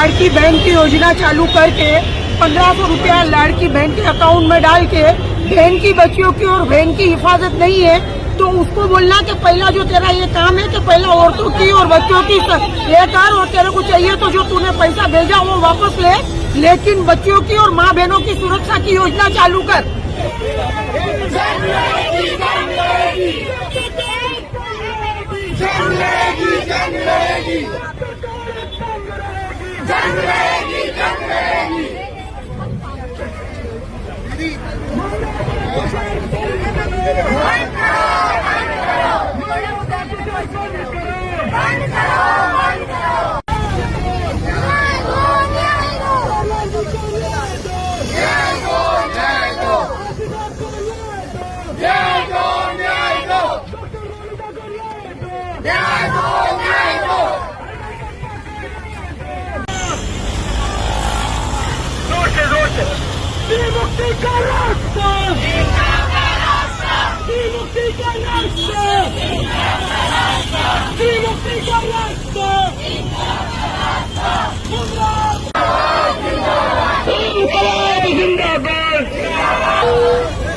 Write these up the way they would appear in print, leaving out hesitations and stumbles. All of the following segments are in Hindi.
लाड़की बहन की योजना चालू करके 1500 रुपया लाड़की बहन के अकाउंट में डाल के बहन की बच्चियों की और बहन की हिफाजत नहीं है तो उसको बोलना कि पहला जो तेरा ये काम है कि पहला औरतों की और बच्चों की ये कर, और तेरे को चाहिए तो जो तूने पैसा भेजा वो वापस ले, लेकिन बच्चियों की और माँ बहनों की सुरक्षा की योजना चालू कर।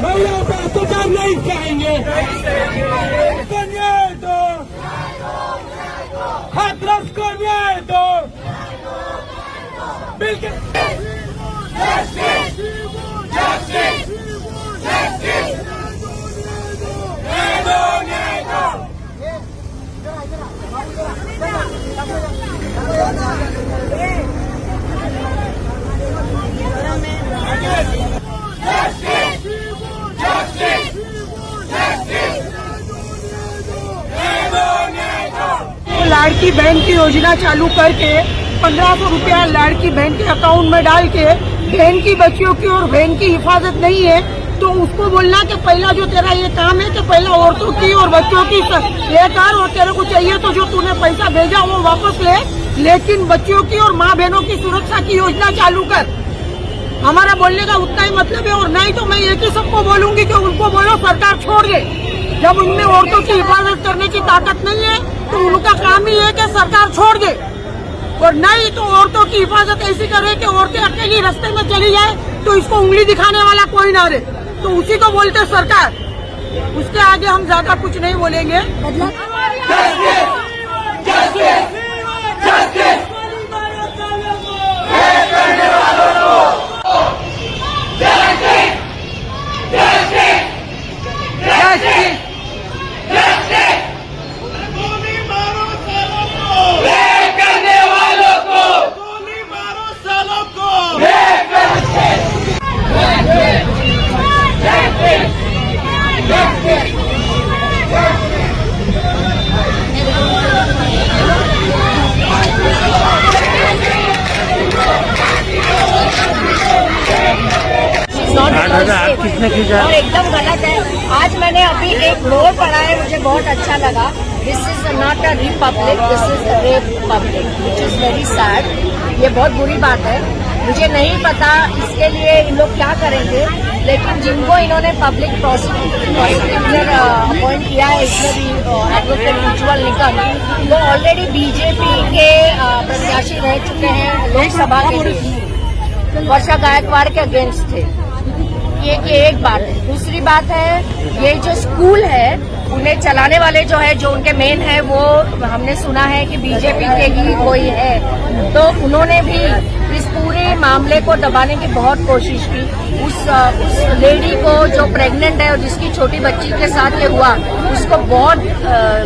महिलाओं का अत्याचार नहीं करेंगे। न्याय दो, हाथरस को न्याय दो। बिल्कुल लाड़की बहन की योजना चालू करके 1500 रुपया लाड़की बहन के अकाउंट में डाल के बहन की बच्चियों की और बहन की हिफाजत नहीं है तो उसको बोलना कि पहला जो तेरा ये काम है कि पहला औरतों की और बच्चों की ये कर, और तेरे को चाहिए तो जो तूने पैसा भेजा वो वापस ले, लेकिन बच्चियों की और माँ बहनों की सुरक्षा की योजना चालू कर। हमारा बोलने का उतना ही मतलब है, और नहीं तो मैं एक ही सबको बोलूंगी कि उनको बोलो सरकार छोड़ दे। जब उनमें औरतों की हिफाजत करने की ताकत नहीं है तो उनका काम ही है कि सरकार छोड़ दे, और नहीं तो औरतों की हिफाजत ऐसी करे कि औरतें अकेली रास्ते में चली जाए तो इसको उंगली दिखाने वाला कोई ना रहे, तो उसी को बोलते सरकार। उसके आगे हम ज्यादा कुछ नहीं बोलेंगे। किसने खींचा और एकदम गलत है। आज मैंने अभी एक बोर्ड पढ़ा है, मुझे बहुत अच्छा लगा। This is not a republic, this is a republic, which is very sad. ये बहुत बुरी बात है। मुझे नहीं पता इसके लिए इन लोग क्या करेंगे, लेकिन जिनको इन्होंने पब्लिक प्रोसिक्यूटर अपॉइंट किया है, इसमें भी एडवोकेट उज्ज्वल निकम, वो ऑलरेडी बीजेपी के प्रत्याशी रह चुके हैं लोकसभा के लिए, वर्षा गायकवाड़ के अगेंस्ट थे। ये एक बात है। दूसरी बात है, ये जो स्कूल है उन्हें चलाने वाले जो है, जो उनके मेन है, वो हमने सुना है कि बीजेपी के ही कोई है, तो उन्होंने भी इस पूरे मामले को दबाने की बहुत कोशिश की। उस लेडी को जो प्रेग्नेंट है और जिसकी छोटी बच्ची के साथ ये हुआ, उसको बहुत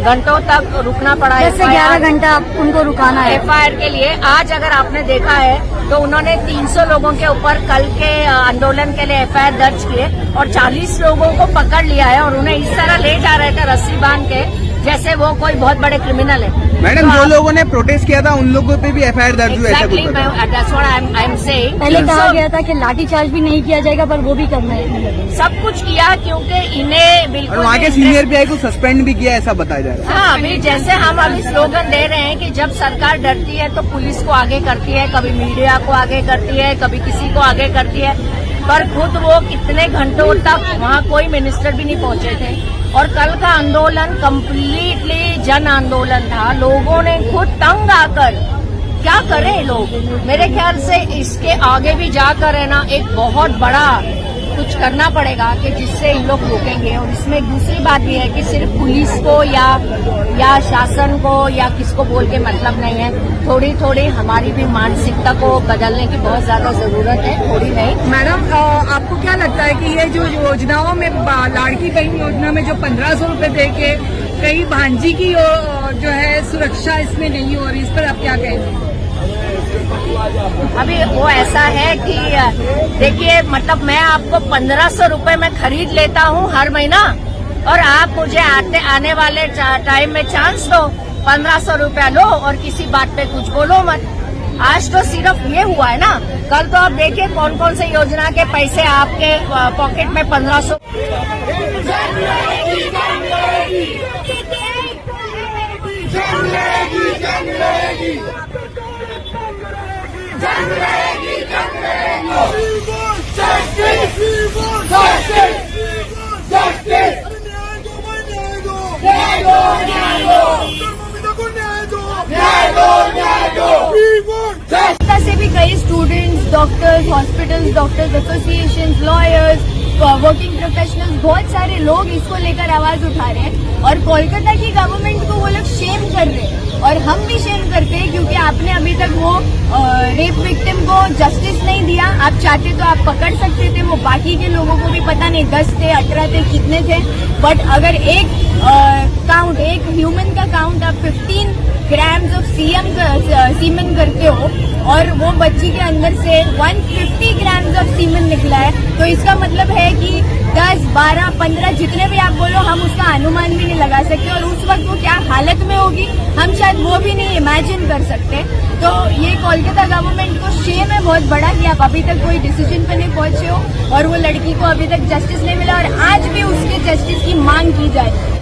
घंटों तक रुकना पड़ा। 10 से 11 घंटा उनको रुकाना है एफआईआर के लिए। आज अगर आपने देखा है तो उन्होंने 300 लोगों के ऊपर कल के आंदोलन के लिए एफआईआर दर्ज किए और 40 लोगों को पकड़ लिया है, और उन्हें इस तरह ले जा रहे थे रस्सी बांध के जैसे वो कोई बहुत बड़े क्रिमिनल है। मैडम, जो लोगों ने प्रोटेस्ट किया था उन लोगों पे भी एफआईआर दर्ज हुआ है। पहले कहा गया था कि लाठीचार्ज भी नहीं किया जाएगा, पर वो भी करना है। सब कुछ किया क्योंकि इन्हें बिल्कुल। और वहाँ के सीनियर पीआई को सस्पेंड भी किया, ऐसा बताया जा रहा है। हाँ, अभी जैसे हम अभी स्लोगन दे रहे हैं कि जब सरकार डरती है तो पुलिस को आगे करती है, कभी मीडिया को आगे करती है, कभी किसी को आगे करती है, पर खुद वो कितने घंटों तक वहाँ कोई मिनिस्टर भी नहीं पहुँचे थे। और कल का आंदोलन कम्प्लीटली जन आंदोलन था। लोगों ने खुद तंग आकर क्या करें लोग। मेरे ख्याल से इसके आगे भी जाकर है ना एक बहुत बड़ा कुछ करना पड़ेगा कि जिससे इन लोग रोकेंगे। और इसमें एक दूसरी बात भी है कि सिर्फ पुलिस को या शासन को या किसको बोल के मतलब नहीं है, थोड़ी थोड़ी हमारी भी मानसिकता को बदलने की बहुत ज्यादा जरूरत है, थोड़ी नहीं। मैडम आपको क्या लगता है कि ये जो योजनाओं में लाड़की बहन योजना में जो 1500 रुपए दे के कई भांजी की जो है सुरक्षा इसमें नहीं हो रही, इस पर आप क्या कहेंगे? अभी वो ऐसा है कि देखिए, मतलब मैं आपको 1500 रुपए में खरीद लेता हूँ हर महीना, और आप मुझे आने वाले टाइम में चांस दो, 1500 रुपया लो और किसी बात पे कुछ बोलो मत। आज तो सिर्फ ये हुआ है ना, कल तो आप देखिए कौन कौन से योजना के पैसे आपके पॉकेट में 1500। से भी कई students, doctors, hospitals, doctors association, lawyers, working professionals, बहुत सारे लोग इसको लेकर आवाज उठा रहे हैं। और कोलकाता की गवर्नमेंट को वो लोग शेम कर रहे हैं, और हम भी शेम करते हैं, क्योंकि आपने अभी तक वो रेप विक्टिम को जस्टिस नहीं दिया। आप चाहते तो आप पकड़ सकते थे, वो बाकी के लोगों को भी पता नहीं 10 थे, 18 थे, कितने थे। बट अगर एक एक ह्यूमन का काउंट आप 15 ग्राम्स ऑफ सीमेन करते हो, और वो बच्ची के अंदर से 150 ग्राम्स ऑफ सीमेन निकला है, तो इसका मतलब है कि 10, 12, 15 जितने भी आप बोलो, हम उसका अनुमान भी नहीं लगा सकते। और उस वक्त वो क्या हालत में होगी, हम शायद वो भी नहीं इमेजिन कर सकते। तो ये कोलकाता गवर्नमेंट को शेम है बहुत बड़ा कि आप अभी तक कोई डिसीजन पे नहीं पहुंचे हो, और वो लड़की को अभी तक जस्टिस नहीं मिला, और आज भी उसके जस्टिस की मांग की जाए।